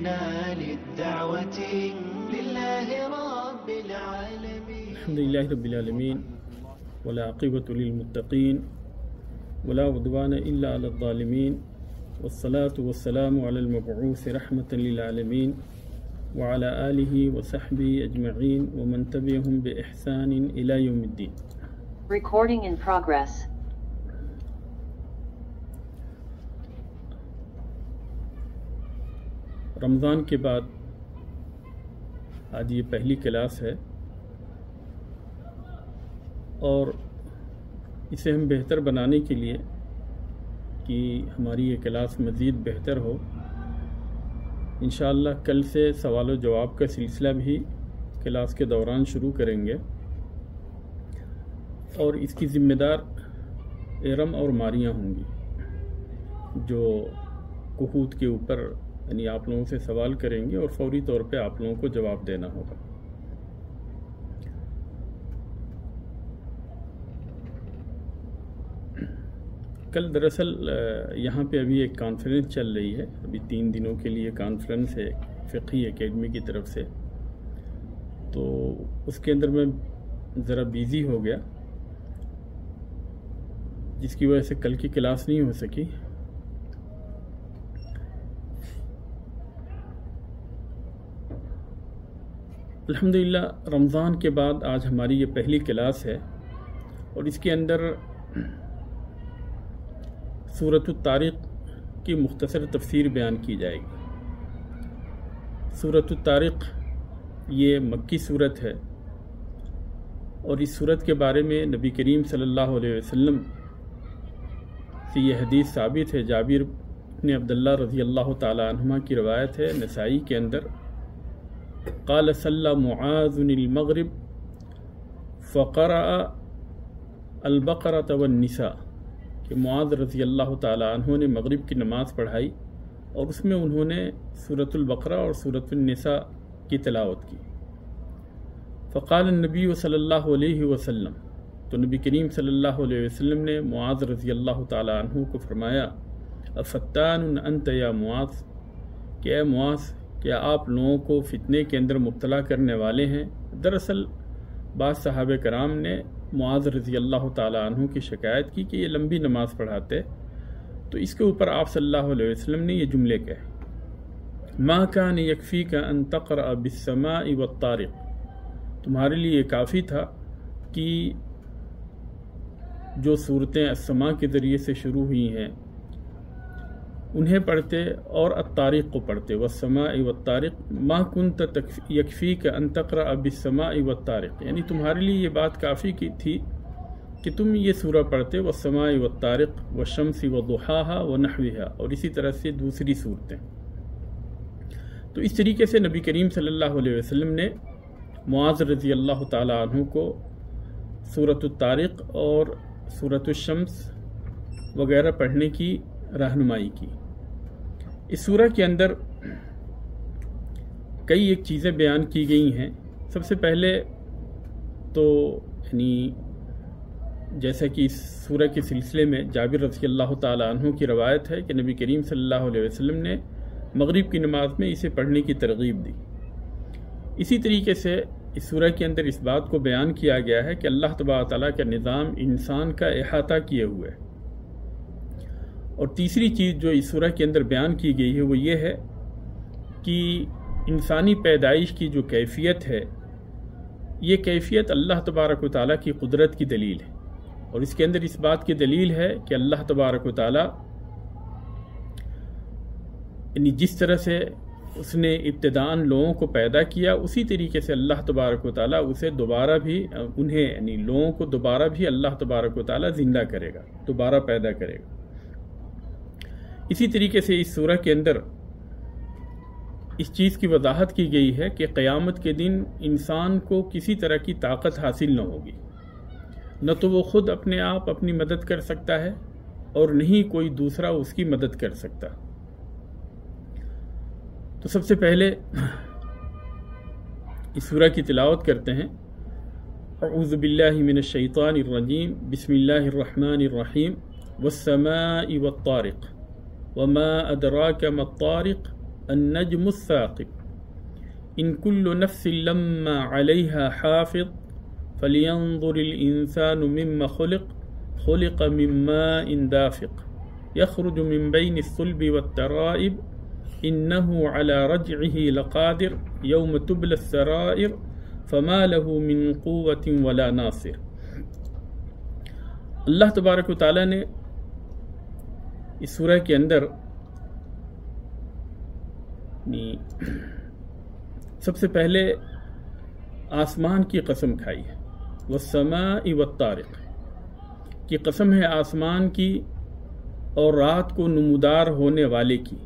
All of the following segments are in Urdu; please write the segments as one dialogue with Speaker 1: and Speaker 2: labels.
Speaker 1: قمنا للدعوة لله رب العالمين.
Speaker 2: الحمد لله رب العالمين والعاقبة للمتقين ولا عدوان إلا على الظالمين والصلاة والسلام على المبعوث رحمة للعالمين وعلى آله وصحبه أجمعين ومن تبعهم بإحسان إلى يوم الدين.
Speaker 3: Recording in progress.
Speaker 2: رمضان کے بعد آج یہ پہلی کلاس ہے اور اسے ہم بہتر بنانے کے لیے کہ ہماری یہ کلاس مزید بہتر ہو، انشاءاللہ کل سے سوال و جواب کا سلسلہ بھی کلاس کے دوران شروع کریں گے اور اس کی ذمہ دار ارم اور ماریاں ہوں گی جو کہوت کے اوپر یعنی آپ لوگوں سے سوال کریں گے اور فوری طور پہ آپ لوگوں کو جواب دینا ہوگا۔ کل دراصل یہاں پہ ابھی ایک کانفرنس چل رہی ہے، ابھی 3 دنوں کے لیے کانفرنس ہے فقہی اکیڈمی کی طرف سے، تو اس کے اندر میں ذرا بیزی ہو گیا جس کی وجہ سے کل کی کلاس نہیں ہو سکی۔ الحمدللہ رمضان کے بعد آج ہماری یہ پہلی کلاس ہے اور اس کے اندر سورۃ الطارق کی مختصر تفسیر بیان کی جائے گی۔ سورۃ الطارق یہ مکی صورت ہے اور اس صورت کے بارے میں نبی کریم صلی اللہ علیہ وسلم سے یہ حدیث ثابت ہے، جابر بن عبداللہ رضی اللہ تعالی عنہما کی روایت ہے نسائی کے اندر، قال صلی معاذ المغرب فقرأ البقرۃ والنساء، کہ معاذ رضی اللہ تعالی عنہ نے مغرب کی نماز پڑھائی اور اس میں انہوں نے سورۃ البقرہ اور سورۃ النساء کی تلاوت کی۔ فقال النبی صلی اللہ علیہ وسلم، تو نبی کریم صلی اللہ علیہ وسلم نے معاذ رضی اللہ تعالی عنہ کو فرمایا، افتان انت یا معاذ، کہ اے معاذ کیا آپ لوگوں کو فتنے کے اندر مبتلا کرنے والے ہیں؟ دراصل بعض صحابہ کرام نے معاذ رضی اللہ تعالی عنہ کی شکایت کی کہ یہ لمبی نماز پڑھاتے، تو اس کے اوپر آپ صلی اللہ علیہ وسلم نے یہ جملے کہے، ما کان یکفیک ان تقرأ بالسماء والطارق، تمہارے لیے یہ کافی تھا کہ جو صورتیں السماء کے ذریعے سے شروع ہوئی ہیں انہیں پڑھتے اور الطارق کو پڑھتے، والسماء والطارق، ما کنت یکفیک ان تقرأ بالسماء والطارق، یعنی تمہارے لیے یہ بات کافی کی تھی کہ تم یہ سورہ پڑھتے، والسماء والطارق والشمس وضحاها ونحوها، اور اسی طرح سے دوسری صورتیں۔ تو اس طریقے سے نبی کریم صلی اللہ علیہ وسلم نے معاذ رضی اللہ تعالی عنہ کو سورۃ الطارق اور سورۃ الشمس وغیرہ پڑھنے کی رہنمائی کی۔ اس سورہ کے اندر کئی ایک چیزیں بیان کی گئی ہیں۔ سب سے پہلے تو یعنی جیسا کہ اس سورہ کے سلسلے میں جابر رضی اللہ تعالی عنہ کی روایت ہے کہ نبی کریم صلی اللہ علیہ وسلم نے مغرب کی نماز میں اسے پڑھنے کی ترغیب دی۔ اسی طریقے سے اس سورہ کے اندر اس بات کو بیان کیا گیا ہے کہ اللہ تبارک تعالیٰ کا نظام انسان کا احاطہ کیے ہوئے ہے۔ اور تیسری چیز جو اس سورہ کے اندر بیان کی گئی ہے وہ یہ ہے کہ انسانی پیدائش کی جو کیفیت ہے یہ کیفیت اللہ تبارک و تعالیٰ کی قدرت کی دلیل ہے، اور اس کے اندر اس بات کی دلیل ہے کہ اللہ تبارک و تعالیٰ یعنی جس طرح سے اس نے ابتداءً لوگوں کو پیدا کیا اسی طریقے سے اللہ تبارک و تعالیٰ اسے دوبارہ بھی انہیں یعنی لوگوں کو دوبارہ بھی اللہ تبارک و تعالیٰ زندہ کرے گا، دوبارہ پیدا کرے گا۔ اسی طریقے سے اس سورہ کے اندر اس چیز کی وضاحت کی گئی ہے کہ قیامت کے دن انسان کو کسی طرح کی طاقت حاصل نہ ہوگی، نہ تو وہ خود اپنے آپ اپنی مدد کر سکتا ہے اور نہیں کوئی دوسرا اس کی مدد کر سکتا۔ تو سب سے پہلے اس سورہ کی تلاوت کرتے ہیں۔ اعوذ باللہ من الشیطان الرجیم، بسم اللہ الرحمن الرحیم، والسماء والطارق وما ادراک ما الطارق النجم الثاقب ان كل نفس لما عليها حافظ فلينظر الإنسان مما خلق من ماء دافق يخرج من بين الصلب والترائب إنه على رجعه لقادر يوم تبلى السرائر فما له من قوة ولا ناصر۔ اللہ تبارک و تعالیٰ نے اس سورہ کے اندر سب سے پہلے آسمان کی قسم کھائی ہے، والسماء والطارق، کی قسم ہے آسمان کی اور رات کو نمودار ہونے والے کی،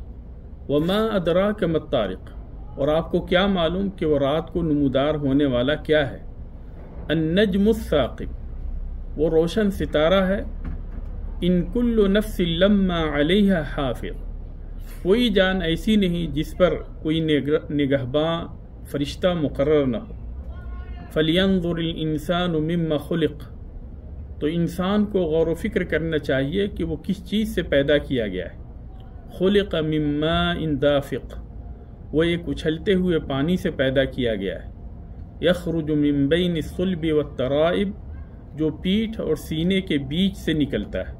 Speaker 2: وما ادراک ما الطارق، اور آپ کو کیا معلوم کہ وہ رات کو نمودار ہونے والا کیا ہے، النجم الثاقب، وہ روشن ستارہ ہے، ان کل نفس لما علیہا حافظ، کوئی جان ایسی نہیں جس پر کوئی نگہباں فرشتہ مقرر نہ ہو، فلینظر الانسان مما خلق، تو انسان کو غور و فکر کرنا چاہیے کہ وہ کس چیز سے پیدا کیا گیا ہے، خلق من ماء دافق، وہ ایک اچھلتے ہوئے پانی سے پیدا کیا گیا ہے، یخرج من بین الصلب والترائب، جو پیٹھ اور سینے کے بیچ سے نکلتا ہے،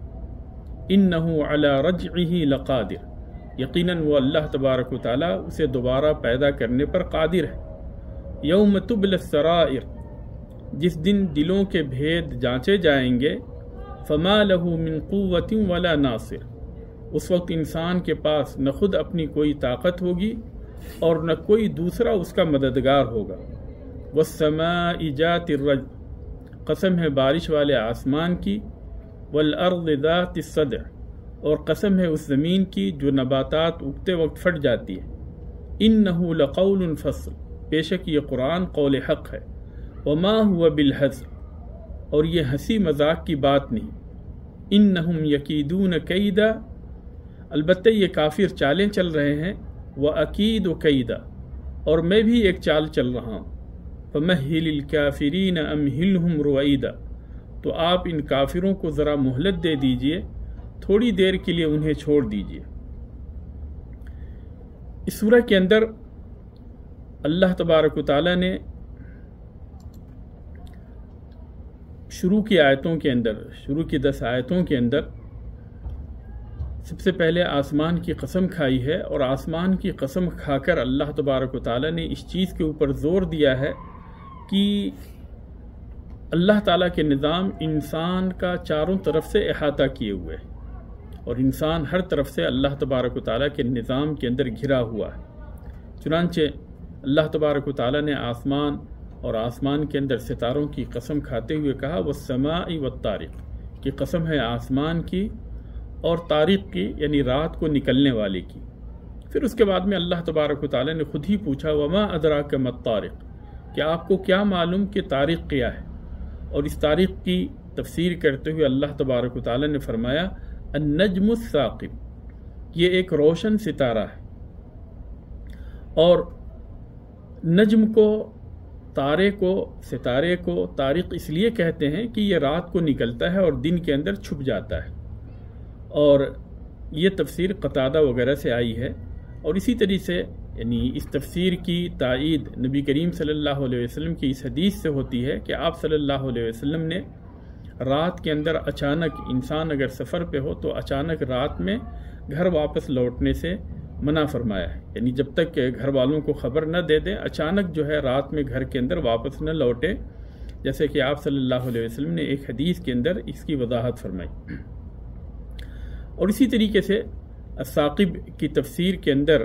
Speaker 2: انہ علی رجعہ لقادر، یقیناً وہ اللہ تبارک و تعالیٰ اسے دوبارہ پیدا کرنے پر قادر ہے، یوم تبلی السرائر، جس دن دلوں کے بھید جانچے جائیں گے، فما لہ من قوت ولا ناصر، اس وقت انسان کے پاس نہ خود اپنی کوئی طاقت ہوگی اور نہ کوئی دوسرا اس کا مددگار ہوگا، والسماء ذات الرجع، قسم ہے بارش والے آسمان کی، والارض ذات الصدع، اور قسم ہے اس زمین کی جو نباتات اگتے وقت پھٹ جاتی ہے، انہ لقول فصل، بے شک یہ قرآن قول حق ہے، وما هو بالحزر، اور یہ ہنسی مذاق کی بات نہیں، انہم یکیدون کیدا، البتہ یہ کافر چالیں چل رہے ہیں، وَأَكِيدُ كَيْدًا، اور میں بھی ایک چال چل رہا ہوں، فَمَهِّلِ الْكَافِرِينَ أَمْهِلْهُمْ رُوَيْدًا، تو آپ ان کافروں کو ذرا مہلت دے دیجئے، تھوڑی دیر کے لیے انہیں چھوڑ دیجئے۔ اس سورہ کے اندر اللہ تبارک و تعالیٰ نے شروع کی آیتوں کے اندر، شروع کی 10 آیتوں کے اندر سب سے پہلے آسمان کی قسم کھائی ہے، اور آسمان کی قسم کھا کر اللہ تبارک و تعالیٰ نے اس چیز کے اوپر زور دیا ہے کہ اللہ تعالیٰ کے نظام انسان کا چاروں طرف سے احاطہ کیے ہوئے ہے، اور انسان ہر طرف سے اللہ تبارک و تعالیٰ کے نظام کے اندر گھرا ہوا ہے۔ چنانچہ اللہ تبارک و تعالیٰ نے آسمان اور آسمان کے اندر ستاروں کی قسم کھاتے ہوئے کہا، والسماء والطارق، کی قسم ہے آسمان کی اور طارق کی، یعنی رات کو نکلنے والے کی۔ پھر اس کے بعد میں اللہ تبارک و تعالیٰ نے خود ہی پوچھا، وما ادراک ما الطارق، کہ آپ کو کیا معلوم کہ طارق کیا ہے، اور اس طارق کی تفسیر کرتے ہوئے اللہ تبارک و تعالیٰ نے فرمایا، النجم الثاقب، یہ ایک روشن ستارہ ہے، اور نجم کو، تارے کو، ستارے کو طارق اس لیے کہتے ہیں کہ یہ رات کو نکلتا ہے اور دن کے اندر چھپ جاتا ہے، اور یہ تفسیر قتادہ وغیرہ سے آئی ہے، اور اسی طریقے سے یعنی اس تفسیر کی تائید نبی کریم صلی اللہ علیہ وسلم کی اس حدیث سے ہوتی ہے کہ آپ صلی اللہ علیہ وسلم نے رات کے اندر اچانک، انسان اگر سفر پہ ہو تو اچانک رات میں گھر واپس لوٹنے سے منع فرمایا ہے، یعنی جب تک کہ گھر والوں کو خبر نہ دے دیں، اچانک جو ہے رات میں گھر کے اندر واپس نہ لوٹے، جیسے کہ آپ صلی اللہ علیہ وسلم نے ایک حدیث کے اندر اس کی وضاحت فرمائی۔ اور اسی طریقے سے الثاقب کی تفسیر کے اندر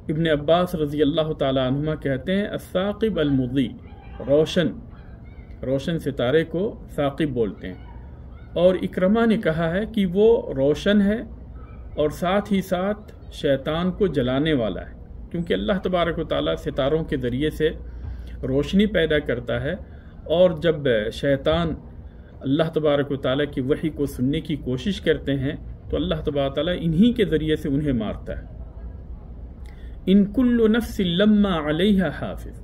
Speaker 2: ابن عباس رضی اللہ تعالی عنہما کہتے ہیں، الثاقب المضی، روشن ستارے کو ثاقب بولتے ہیں، اور اکرمہ نے کہا ہے کہ وہ روشن ہے اور ساتھ ہی ساتھ شیطان کو جلانے والا ہے، کیونکہ اللہ تبارک و تعالیٰ ستاروں کے ذریعے سے روشنی پیدا کرتا ہے، اور جب شیطان اللہ تبارک و تعالیٰ کی وحی کو سننے کی کوشش کرتے ہیں تو اللہ تبارک و تعالیٰ انہی کے ذریعے سے انہیں مارتا ہے۔ ان کل نفس لما علیہا حافظ،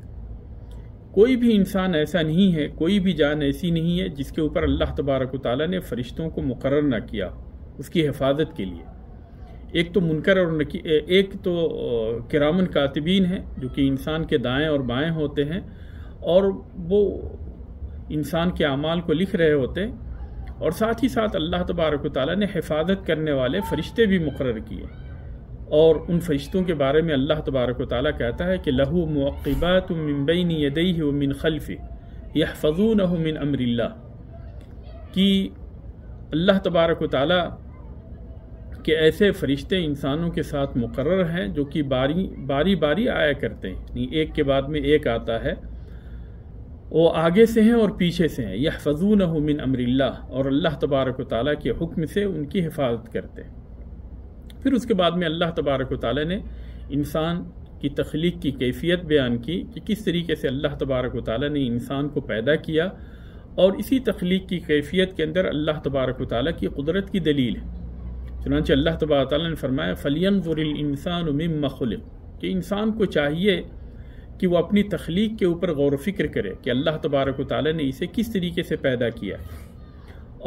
Speaker 2: کوئی بھی انسان ایسا نہیں ہے، کوئی بھی جان ایسی نہیں ہے جس کے اوپر اللہ تبارک و تعالیٰ نے فرشتوں کو مقرر نہ کیا اس کی حفاظت کے لیے۔ ایک تو منکر اور ایک تو کرامن کاتبین ہیں جو کہ انسان کے دائیں اور بائیں ہوتے ہیں اور وہ انسان کے اعمال کو لکھ رہے ہوتے ہیں، اور ساتھ ہی ساتھ اللہ تبارک و تعالیٰ نے حفاظت کرنے والے فرشتے بھی مقرر کیے، اور ان فرشتوں کے بارے میں اللہ تبارک و تعالیٰ کہتا ہے کہ لَهُ مُعَقِّبَاتٌ مِّن بَيْنِ يَدَيْهِ وَمِن خَلْفِهِ يَحْفَظُونَهُ مِنْ أَمْرِ اللَّهِ، کہ اللہ تبارک و تعالیٰ کہ ایسے فرشتے انسانوں کے ساتھ مقرر ہیں جو کہ باری باری آیا کرتے ہیں، یعنی ایک کے بعد میں ایک آتا ہے، وہ آگے سے ہیں اور پیچھے سے ہیں، یحفظونہ من امر اللہ، اور اللہ تبارک و تعالیٰ کے حکم سے ان کی حفاظت کرتے ہیں۔ پھر اس کے بعد میں اللہ تبارک و تعالیٰ نے انسان کی تخلیق کی کیفیت بیان کی کہ کس طریقے سے اللہ تبارک و تعالیٰ نے انسان کو پیدا کیا، اور اسی تخلیق کی کیفیت کے اندر اللہ تبارک و تعالیٰ کی قدرت کی دلیل ہے۔ چنانچہ اللہ تبارک و تعالیٰ نے فرمایا فَلْيَنْظُرِ الْإِنسَانُ مِمَّ خُلِقَ، کہ انسان کو چاہیے کہ وہ اپنی تخلیق کے اوپر غور و فکر کرے کہ اللہ تبارک و تعالیٰ نے اسے کس طریقے سے پیدا کیا،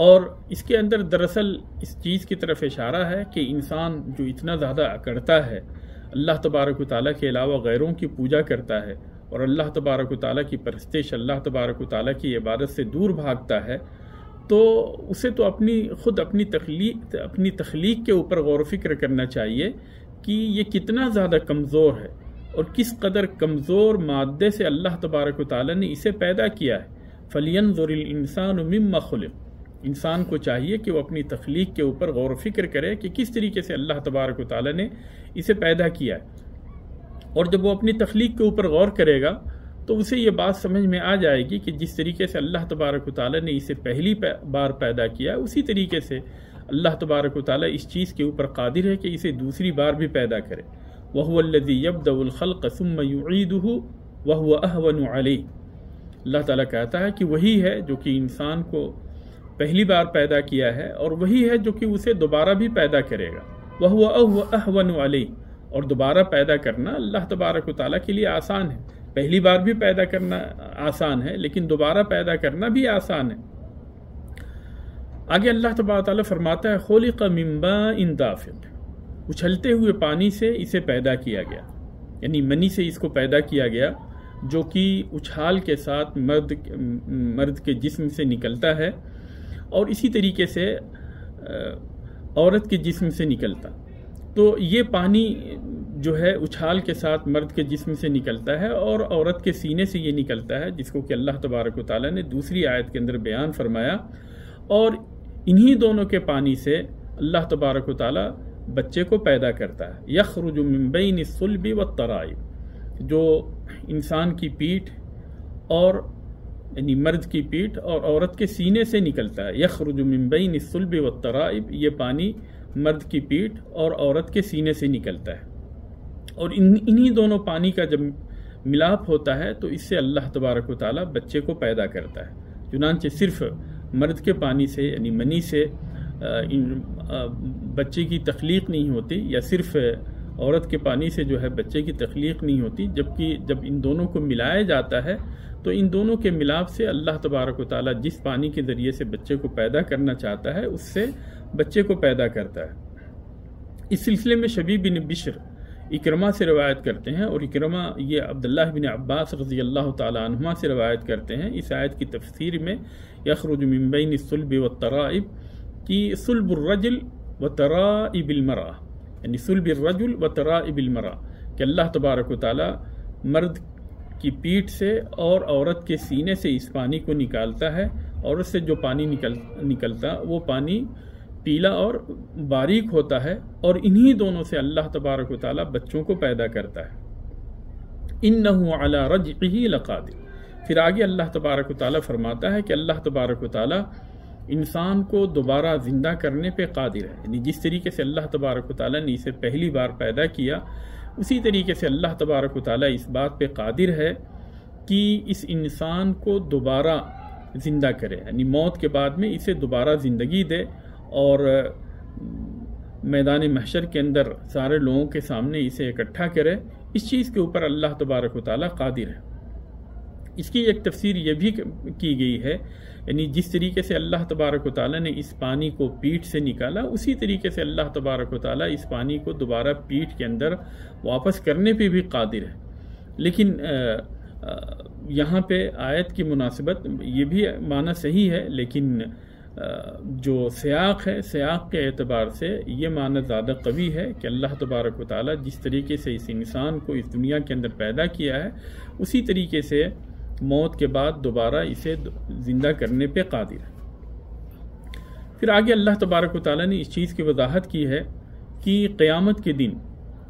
Speaker 2: اور اس کے اندر دراصل اس چیز کی طرف اشارہ ہے کہ انسان جو اتنا زیادہ اکڑتا ہے، اللہ تبارک و تعالیٰ کے علاوہ غیروں کی پوجا کرتا ہے اور اللہ تبارک و تعالیٰ کی پرستش، اللہ تبارک و تعالیٰ کی عبادت سے دور بھاگتا ہے، تو اسے تو اپنی تخلیق کے اوپر غور و فکر کرنا چاہیے کہ یہ کتنا زیادہ کمزور ہے اور کس قدر کمزور مادے سے اللہ تبارک و تعالیٰ نے اسے پیدا کیا ہے۔ فَلْيَنْظُرِ الْإِنسَانُ مِمَّ خُلِقَ، انسان کو چاہیے کہ وہ اپنی تخلیق کے اوپر غور و فکر کرے کہ کس طریقے سے اللہ تبارک و تعالیٰ نے اسے پیدا کیا ہے، اور جب وہ اپنی تخلیق کے اوپر غور کرے گا تو اسے یہ بات سمجھ میں آ جائے گی کہ جس طریقے سے اللہ تبارک و تعالیٰ نے اسے پہلی بار پیدا کیا، اسی طریقے سے اللہ تبارک و تعالیٰ اس چیز کے اوپر قادر ہے کہ اسے دوسری بار بھی پیدا کرے۔ وَهُوَ الَّذِي يَبْدَأُ الْخَلْقَ ثُمَّ يُعِيدُهُ وَهُوَ أَهْوَنُ عَلَيْهِ، اللہ تعالیٰ کہتا ہے کہ وہی ہے جو کہ انسان کو پہلی بار پیدا کیا ہے، اور وہی ہے جو کہ اسے دوبارہ بھی پیدا کرے گا۔ وَهُوَ أَهْوَنُ عَلَيْهِ، اور دوبارہ پیدا کرنا اللہ تبارک و تعالیٰ کے لیے آسان ہے، پہلی بار بھی پیدا کرنا آسان ہے لیکن دوبارہ پیدا کرنا بھی آسان ہے۔ آگے اللہ تبارک و تعالیٰ فرماتا ہے خُلِقَ مِن مَاءٍ دَافِقٍ، اچھلتے ہوئے پانی سے اسے پیدا کیا گیا، یعنی منی سے اس کو پیدا کیا گیا جو کہ اچھال کے ساتھ مرد کے جسم سے نکلتا ہے، اور اسی طریقے سے عورت کے جسم سے نکلتا۔ تو یہ پانی جو ہے اچھال کے ساتھ مرد کے جسم سے نکلتا ہے اور عورت کے سینے سے یہ نکلتا ہے، جس کو کہ اللہ تبارک و تعالیٰ نے دوسری آیت کے اندر بیان فرمایا، اور انہی دونوں کے پانی سے اللہ تبارک و تعالیٰ بچے کو پیدا کرتا ہے۔ یخرج من بین الصلب والترائب، جو انسان کی پیٹھ اور یعنی مرد کی پیٹھ اور عورت کے سینے سے نکلتا ہے۔ یخرج من بین الصلب والترائب، یہ پانی مرد کی پیٹھ اور عورت کے سینے سے نکلتا ہے، اور انہی دونوں پانی کا جب ملاپ ہوتا ہے تو اس سے اللہ تبارک و تعالیٰ بچے کو پیدا کرتا ہے۔ چنانچہ صرف مرد کے پانی سے یعنی منی سے بچے کی تخلیق نہیں ہوتی، یا صرف عورت کے پانی سے جو ہے بچے کی تخلیق نہیں ہوتی، جبکہ جب ان دونوں کو ملایا جاتا ہے تو ان دونوں کے ملاپ سے اللہ تبارک و تعالیٰ جس پانی کے ذریعے سے بچے کو پیدا کرنا چاہتا ہے اس سے بچے کو پیدا کرتا ہے۔ اس سلسلے میں شبیب بن بشر اکرمہ سے روایت کرتے ہیں، اور اکرمہ یہ عبداللہ بن عباس رضی اللہ تعالیٰ عنہما سے روایت کرتے ہیں اس آیت کی تفسیر میں، یخرج من بین الصلب والترائب، کی صلب الرجل وترائب المرأة، یعنی صلب الرجل وترائب المرأة، کہ اللہ تبارک و تعالیٰ مرد کی پیٹھ سے اور عورت کے سینے سے اس پانی کو نکالتا ہے، اور اس سے جو پانی نکلتا وہ پانی پیلا اور باریک ہوتا ہے، اور انہی دونوں سے اللہ تبارک و تعالیٰ بچوں کو پیدا کرتا ہے۔ اِنَّهُ عَلَى رَجْعِهِ لَقَادِرٌ، پھر آگے اللہ تبارک و تعالیٰ فرماتا ہے کہ اللہ تبارک و تعالیٰ انسان کو دوبارہ زندہ کرنے پہ قادر ہے، یعنی جس طریقے سے اللہ تبارک و تعالیٰ نے اسے پہلی بار پیدا کیا، اسی طریقے سے اللہ تبارک و تعالیٰ اس بات پہ قادر ہے کہ اس انسان کو دوبارہ زندہ کرے، یعنی موت کے بعد میں اسے دوبارہ زندگی دے، اور میدان محشر کے اندر سارے لوگوں کے سامنے اسے اکٹھا کرے۔ اس چیز کے اوپر اللہ تبارک و تعالیٰ قادر ہے۔ اس کی ایک تفسیر یہ بھی کی گئی ہے یعنی جس طریقے سے اللہ تبارک و تعالیٰ نے اس پانی کو پیٹ سے نکالا، اسی طریقے سے اللہ تبارک و تعالیٰ اس پانی کو دوبارہ پیٹ کے اندر واپس کرنے پہ بھی قادر ہے۔ لیکن یہاں پہ آیت کی مناسبت یہ بھی معنی صحیح ہے، لیکن جو سیاق ہے، سیاق کے اعتبار سے یہ معنی زیادہ قوی ہے کہ اللہ تبارک و تعالیٰ جس طریقے سے اس انسان کو اس دنیا کے اندر پیدا کیا ہے، اسی طریقے سے موت کے بعد دوبارہ اسے زندہ کرنے پہ قادر ہے۔ پھر آگے اللہ تبارک و تعالیٰ نے اس چیز کی وضاحت کی ہے کہ قیامت کے دن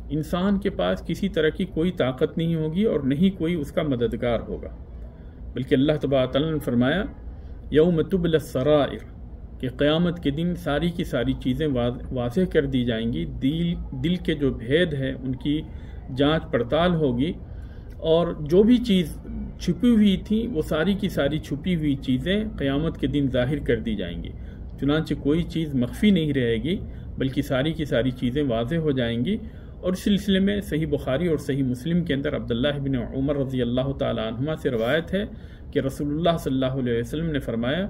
Speaker 2: انسان کے پاس کسی طرح کی کوئی طاقت نہیں ہوگی اور نہیں کوئی اس کا مددگار ہوگا، بلکہ اللہ تبارک و تعالیٰ نے فرمایا یوم تبلی السرائر، کہ قیامت کے دن ساری کی ساری چیزیں واضح کر دی جائیں گی، دل کے جو بھید ہیں ان کی جانچ پڑتال ہوگی، اور جو بھی چیز چھپی ہوئی تھی وہ ساری کی ساری چھپی ہوئی چیزیں قیامت کے دن ظاہر کر دی جائیں گی۔ چنانچہ کوئی چیز مخفی نہیں رہے گی، بلکہ ساری کی ساری چیزیں واضح ہو جائیں گی۔ اور اس سلسلے میں صحیح بخاری اور صحیح مسلم کے اندر عبداللہ بن عمر رضی اللہ تعالی عنہما سے روایت ہے کہ رسول اللہ صلی اللہ علیہ وسلم نے فرمایا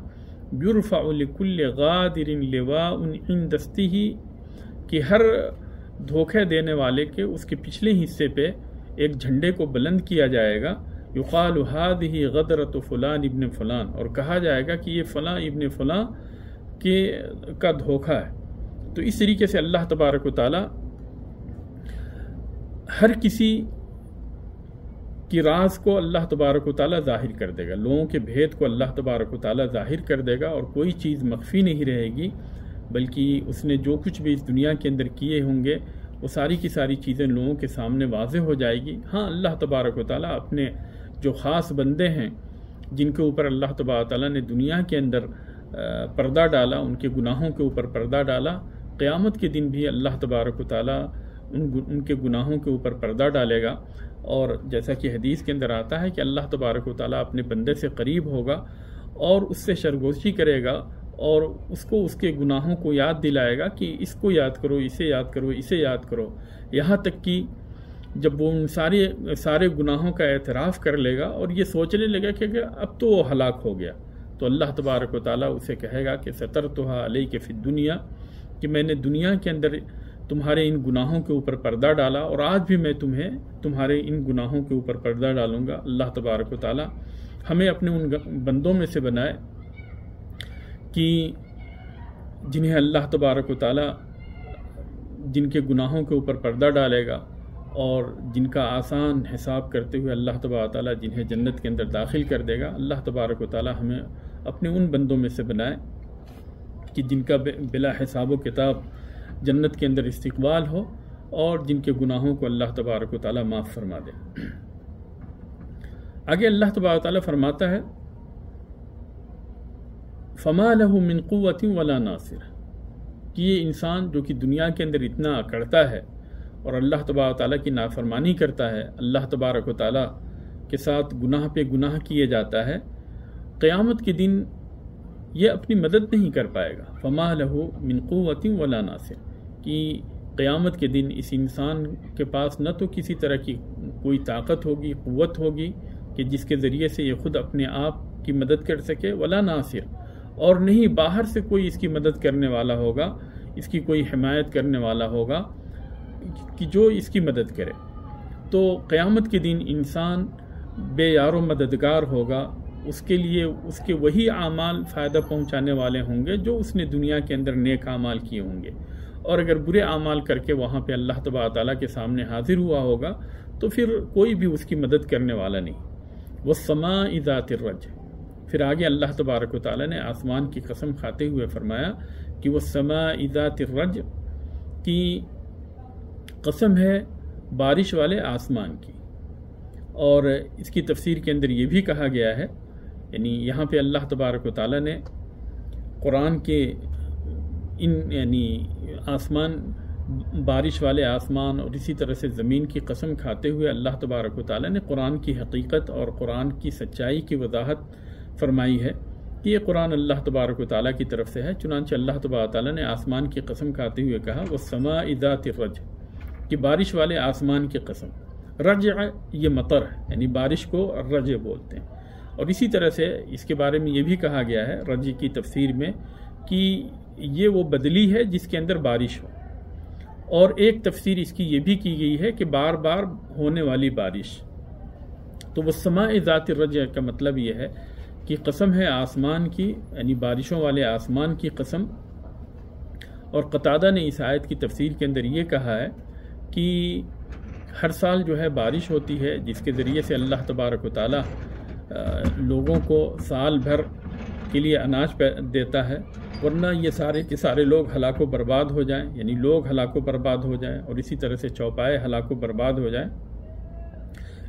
Speaker 2: یرفع لکل غادر لواء عند دستہ، کہ ہر دھوکہ دینے والے کے اس کے پچھلے حصے پہ ایک جھنڈے کو بلند کیا جائے گا، یقال هذه غدرۃ فلان ابن فلان، اور کہا جائے گا کہ یہ فلاں ابن فلاں کا دھوکہ ہے۔ تو اس طریقے سے اللہ تبارک و تعالی ہر کسی کی راز کو اللہ تبارک و تعالیٰ ظاہر کر دے گا، لوگوں کے بھید کو اللہ تبارک و تعالیٰ ظاہر کر دے گا، اور کوئی چیز مخفی نہیں رہے گی، بلکہ اس نے جو کچھ بھی اس دنیا کے اندر کیے ہوں گے وہ ساری کی ساری چیزیں لوگوں کے سامنے واضح ہو جائے گی۔ ہاں، اللہ تبارک و تعالیٰ اپنے جو خاص بندے ہیں جن کے اوپر اللہ تبارک و تعالیٰ نے دنیا کے اندر پردہ ڈالا، ان کے گناہوں کے اوپر پردہ ڈالا، قیامت کے دن بھی اللہ تبارک و تعالیٰ ان کے گناہوں کے اوپر پردہ ڈالے گا۔ اور جیسا کہ حدیث کے اندر آتا ہے کہ اللہ تبارک و تعالیٰ اپنے بندے سے قریب ہوگا اور اس سے سرگوشی کرے گا، اور اس کو اس کے گناہوں کو یاد دلائے گا کہ اس کو یاد کرو، اسے یاد کرو، اسے یاد کرو، یہاں تک کہ جب وہ ان سارے گناہوں کا اعتراف کر لے گا اور یہ سوچنے لگا کہ اب تو وہ ہلاک ہو گیا، تو اللہ تبارک و تعالیٰ اسے کہے گا کہ سترتھا علیک فی الدنیا، کہ میں نے دنیا کے اندر تمہارے ان گناہوں کے اوپر پردہ ڈالا، اور آج بھی میں تمہیں تمہارے ان گناہوں کے اوپر پردہ ڈالوں گا۔ اللہ تبارک و تعالیٰ ہمیں اپنے ان بندوں میں سے بنائے کہ جنہیں اللہ تبارک و تعالیٰ جن کے گناہوں کے اوپر پردہ ڈالے گا، اور جن کا آسان حساب کرتے ہوئے اللہ تبارک و تعالیٰ جنہیں جنت کے اندر داخل کر دے گا۔ اللہ تبارک و تعالیٰ ہمیں اپنے ان بندوں میں سے بنائے کہ جن کا بلا حساب و کتاب جنت کے اندر استقبال ہو، اور جن کے گناہوں کو اللہ تبارک و تعالیٰ معاف فرما دے۔ آگے اللہ تبارک و تعالیٰ فرماتا ہے فما له من قوت ولا ناصر، کہ یہ انسان جو کہ دنیا کے اندر اتنا اکڑتا ہے اور اللہ تبارک و تعالیٰ کی نافرمانی کرتا ہے، اللہ تبارک و تعالیٰ کے ساتھ گناہ پہ گناہ کیے جاتا ہے، قیامت کے دن یہ اپنی مدد نہیں کر پائے گا۔ فما له من قوت ولا ناصر، کہ قیامت کے دن اس انسان کے پاس نہ تو کسی طرح کی کوئی طاقت ہوگی، قوت ہوگی کہ جس کے ذریعے سے یہ خود اپنے آپ کی مدد کر سکے، ولا ناصر، اور نہیں باہر سے کوئی اس کی مدد کرنے والا ہوگا، اس کی کوئی حمایت کرنے والا ہوگا کہ جو اس کی مدد کرے۔ تو قیامت کے دن انسان بے یار و مددگار ہوگا، اس کے لیے اس کے وہی اعمال فائدہ پہنچانے والے ہوں گے جو اس نے دنیا کے اندر نیک اعمال کیے ہوں گے، اور اگر برے اعمال کر کے وہاں پہ اللہ تبارک تعالیٰ کے سامنے حاضر ہوا ہوگا تو پھر کوئی بھی اس کی مدد کرنے والا نہیں۔ والسماء ذات الرجع، پھر آگے اللہ تبارک و تعالیٰ نے آسمان کی قسم کھاتے ہوئے فرمایا کہ والسماء ذات الرجع، کی قسم ہے بارش والے آسمان کی۔ اور اس کی تفسیر کے اندر یہ بھی کہا گیا ہے، یعنی یہاں پہ اللہ تبارک و تعالیٰ نے قرآن کے یعنی آسمان، بارش والے آسمان اور اسی طرح سے زمین کی قسم کھاتے ہوئے اللہ تبارک و تعالیٰ نے قرآن کی حقیقت اور قرآن کی سچائی کی وضاحت فرمائی ہے کہ یہ قرآن اللہ تبارک و تعالیٰ کی طرف سے ہے۔ چنانچہ اللہ تبارک و تعالیٰ نے آسمان کی قسم کھاتے ہوئے کہا والسماء ذات الرجع، کہ بارش والے آسمان کی قسم۔ رجع یہ مطر ہے، یعنی بارش کو رجع بولتے ہیں، اور اسی طرح سے اس کے بارے میں یہ بھی کہا گیا ہے رجی کی تفسیر میں کہ یہ وہ بدلی ہے جس کے اندر بارش ہو، اور ایک تفسیر اس کی یہ بھی کی گئی ہے کہ بار بار ہونے والی بارش۔ تو وہ سماء ذات الرجع کا مطلب یہ ہے کہ قسم ہے آسمان کی، یعنی بارشوں والے آسمان کی قسم۔ اور قتادہ نے اس آیت کی تفسیر کے اندر یہ کہا ہے کہ ہر سال جو ہے بارش ہوتی ہے جس کے ذریعے سے اللہ تبارک و تعالی لوگوں کو سال بھر کے لیے اناج دیتا ہے، ورنہ یہ سارے کے سارے لوگ ہلاک و برباد ہو جائیں، یعنی لوگ ہلاک و برباد ہو جائیں اور اسی طرح سے چوپائے ہلاک و برباد ہو جائیں،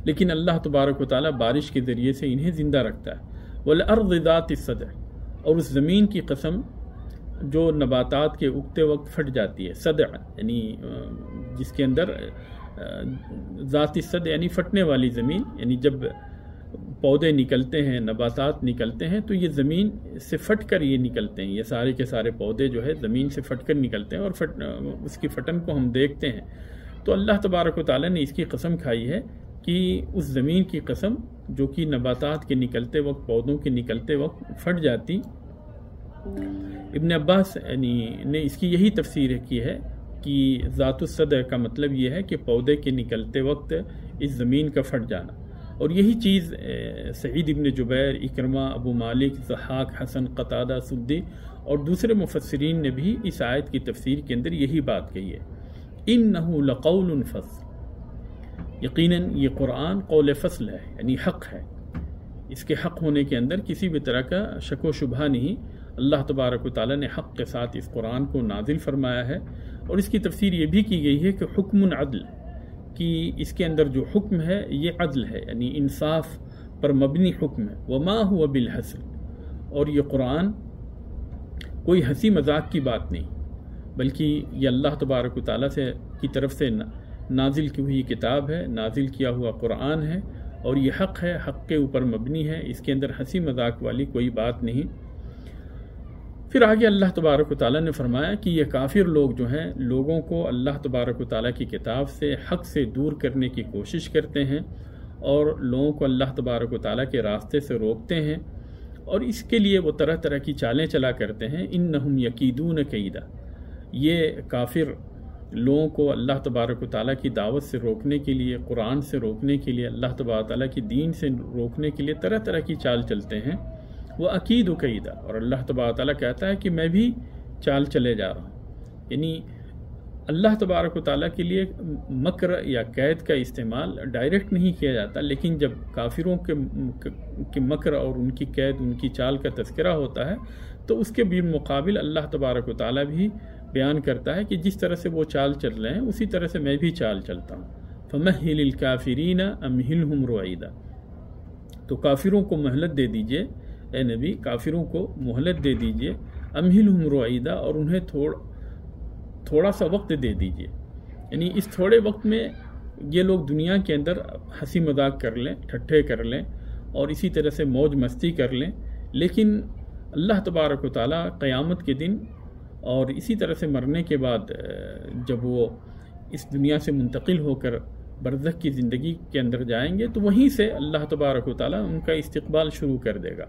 Speaker 2: لیکن اللہ تبارک و تعالی بارش کے ذریعے سے انہیں زندہ رکھتا ہے۔ والارض ذات الصدع، اور اس زمین کی قسم جو نباتات کے اگتے وقت پھٹ جاتی ہے، صدع یعنی جس کے اندر ذات الصدع یعنی پھٹنے والی زمین، یعنی جب پودے نکلتے ہیں، نباتات نکلتے ہیں تو یہ زمین سے پھٹ کر یہ نکلتے ہیں، یہ سارے کے سارے پودے جو ہے زمین سے پھٹ کر نکلتے ہیں، اور اس کی پھٹن کو ہم دیکھتے ہیں۔ تو اللہ تبارک و تعالیٰ نے اس کی قسم کھائی ہے کہ اس زمین کی قسم جو کہ نباتات کے نکلتے وقت، پودوں کے نکلتے وقت پھٹ جاتی۔ ابن عباس نے اس کی یہی تفسیر کی ہے کہ ذات الصدع کا مطلب یہ ہے کہ پودے کے نکلتے وقت اس زمین کا پھٹ جانا، اور یہی چیز سعید ابن جبیر، اکرمہ، ابو مالک، ضحاک، حسن، قتادہ، سدی اور دوسرے مفسرین نے بھی اس آیت کی تفسیر کے اندر یہی بات کہی ہے، انہ لقول فصل، یقیناً یہ قرآن قول فصل ہے، یعنی حق ہے، اس کے حق ہونے کے اندر کسی بھی طرح کا شک و شبہ نہیں۔ اللہ تبارک و تعالیٰ نے حق کے ساتھ اس قرآن کو نازل فرمایا ہے، اور اس کی تفسیر یہ بھی کی گئی ہے کہ حکم عدل، کہ اس کے اندر جو حکم ہے یہ عدل ہے، یعنی انصاف پر مبنی حکم ہے۔ وما هو بالحسن، اور یہ قرآن کوئی ہنسی مذاق کی بات نہیں، بلکہ یہ اللہ تبارک و تعالیٰ کی طرف سے نازل کی ہوئی کتاب ہے، نازل کیا ہوا قرآن ہے، اور یہ حق ہے، حق کے اوپر مبنی ہے، اس کے اندر ہنسی مذاق والی کوئی بات نہیں۔ پھر آگے اللہ تبارک و تعالیٰ نے فرمایا کہ یہ کافر لوگ جو ہیں لوگوں کو اللہ تبارک و تعالیٰ کی کتاب سے، حق سے دور کرنے کی کوشش کرتے ہیں، اور لوگوں کو اللہ تبارک و تعالیٰ کے راستے سے روکتے ہیں، اور اس کے لیے وہ طرح طرح کی چالیں چلا کرتے ہیں۔ انہم یکیدون کیدا، یہ کافر لوگوں کو اللہ تبارک و تعالیٰ کی دعوت سے روکنے کے لیے، قرآن سے روکنے کے لیے، اللہ تبارک و تعالیٰ کی دین سے روکنے کے لیے طرح طرح کی چال چلتے ہیں۔ وہ عقید و قیدہ، اور اللہ تبارک و تعالیٰ کہتا ہے کہ میں بھی چال چلے جا رہا ہوں، یعنی اللہ تبارک و تعالیٰ کے لیے مکر یا قید کا استعمال ڈائریکٹ نہیں کیا جاتا، لیکن جب کافروں کے مکر اور ان کی قید، ان کی چال کا تذکرہ ہوتا ہے تو اس کے بالمقابل اللہ تبارک و تعالیٰ بھی بیان کرتا ہے کہ جس طرح سے وہ چال چل رہے ہیں اسی طرح سے میں بھی چال چلتا ہوں۔ فمہل الکافرین امہلہم رویدا، تو کافروں کو مہلت دے دیجئے اے نبی، کافروں کو مہلت دے دیجئے، امہلہم رویدا، اور انہیں تھوڑا سا وقت دے دیجئے، یعنی اس تھوڑے وقت میں یہ لوگ دنیا کے اندر ہنسی مذاق کر لیں، ٹھٹھے کر لیں، اور اسی طرح سے موج مستی کر لیں، لیکن اللہ تبارک و تعالیٰ قیامت کے دن اور اسی طرح سے مرنے کے بعد جب وہ اس دنیا سے منتقل ہو کر برزخ کی زندگی کے اندر جائیں گے تو وہیں سے اللہ تبارک و تعالیٰ ان کا استقبال شروع کر دے گا،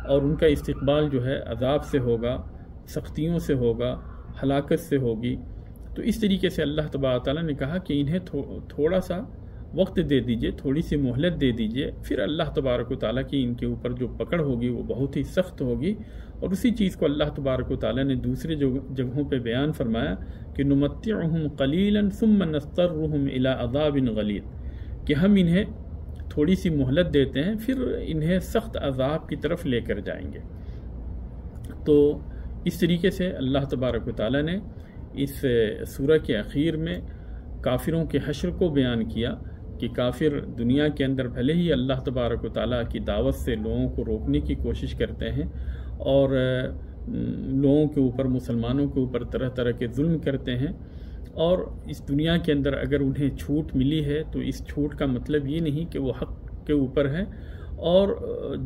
Speaker 2: اور ان کا استقبال جو ہے عذاب سے ہوگا، سختیوں سے ہوگا، ہلاکت سے ہوگی۔ تو اس طریقے سے اللہ تبارک و تعالیٰ نے کہا کہ انہیں تھوڑا سا وقت دے دیجئے، تھوڑی سی مہلت دے دیجئے، پھر اللہ تبارک و تعالیٰ کی ان کے اوپر جو پکڑ ہوگی وہ بہت ہی سخت ہوگی۔ اور اسی چیز کو اللہ تبارک و تعالیٰ نے دوسرے جگہوں پہ بیان فرمایا کہ نمتعہم قلیلا ثم نضطرہم الی عذاب غلیظ، کہ ہم انہیں تھوڑی سی مہلت دیتے ہیں پھر انہیں سخت عذاب کی طرف لے کر جائیں گے۔ تو اس طریقے سے اللہ تبارک و تعالیٰ نے اس سورہ کے اخیر میں کافروں کے حشر کو بیان کیا کہ کافر دنیا کے اندر بھلے ہی اللہ تبارک و تعالیٰ کی دعوت سے لوگوں کو روکنے کی کوشش کرتے ہیں اور لوگوں کے اوپر، مسلمانوں کے اوپر طرح طرح کے ظلم کرتے ہیں، اور اس دنیا کے اندر اگر انہیں چھوٹ ملی ہے تو اس چھوٹ کا مطلب یہ نہیں کہ وہ حق کے اوپر ہے، اور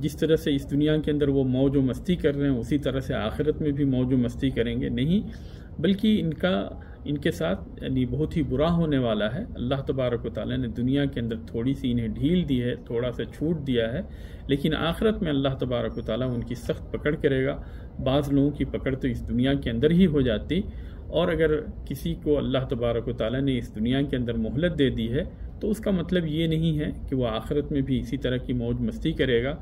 Speaker 2: جس طرح سے اس دنیا کے اندر وہ موج و مستی کر رہے ہیں اسی طرح سے آخرت میں بھی موج و مستی کریں گے، نہیں، بلکہ ان کے ساتھ یعنی بہت ہی برا ہونے والا ہے۔ اللہ تبارک و تعالیٰ نے دنیا کے اندر تھوڑی سی انہیں ڈھیل دی ہے، تھوڑا سا چھوٹ دیا ہے، لیکن آخرت میں اللہ تبارک و تعالیٰ ان کی سخت پکڑ کرے گا۔ بعض لوگوں کی پکڑ تو اس دنیا کے اندر ہی ہو جاتی، اور اگر کسی کو اللہ تبارک و تعالیٰ نے اس دنیا کے اندر مہلت دے دی ہے تو اس کا مطلب یہ نہیں ہے کہ وہ آخرت میں بھی اسی طرح کی موج مستی کرے گا،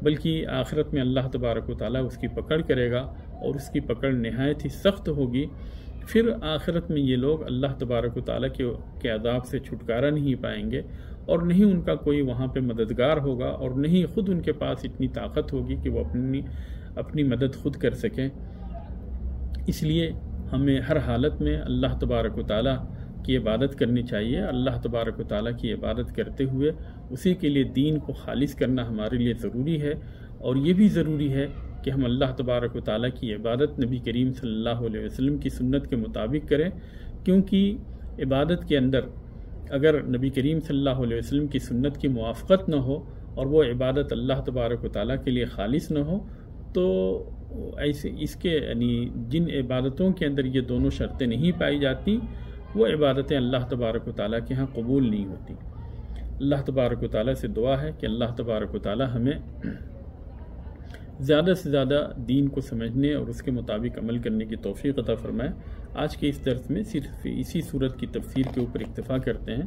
Speaker 2: بلکہ آخرت میں اللہ تبارک و تعالیٰ اس کی پکڑ کرے گا اور اس کی پکڑ نہایت ہی سخت ہوگی۔ پھر آخرت میں یہ لوگ اللہ تبارک و تعالیٰ کے عذاب سے چھٹکارا نہیں پائیں گے، اور نہیں ان کا کوئی وہاں پہ مددگار ہوگا، اور نہیں خود ان کے پاس اتنی طاقت ہوگی کہ وہ اپنی مدد خود کر سکیں۔ اس لیے ہمیں ہر حالت میں اللہ تبارک و تعالیٰ کی عبادت کرنی چاہیے۔ اللہ تبارک و تعالیٰ کی عبادت کرتے ہوئے اسی کے لیے دین کو خالص کرنا ہمارے لیے ضروری ہے، اور یہ بھی ضروری ہے کہ ہم اللہ تبارک و تعالیٰ کی عبادت نبی کریم صلی اللہ علیہ وسلم کی سنت کے مطابق کریں، کیونکہ عبادت کے اندر اگر نبی کریم صلی اللہ علیہ وسلم کی سنت کی موافقت نہ ہو اور وہ عبادت اللہ تبارک و تعالیٰ کے لیے خالص نہ ہو تو ایسے اس کے یعنی جن عبادتوں کے اندر یہ دونوں شرطیں نہیں پائی جاتی وہ عبادتیں اللہ تبارک و تعالیٰ کے ہاں قبول نہیں ہوتی۔ اللہ تبارک و تعالیٰ سے دعا ہے کہ اللہ تبارک و تعالیٰ ہمیں زیادہ سے زیادہ دین کو سمجھنے اور اس کے مطابق عمل کرنے کی توفیق عطا فرمائے۔ آج کے اس درس میں صرف اسی صورت کی تفسیر کے اوپر اکتفا کرتے ہیں۔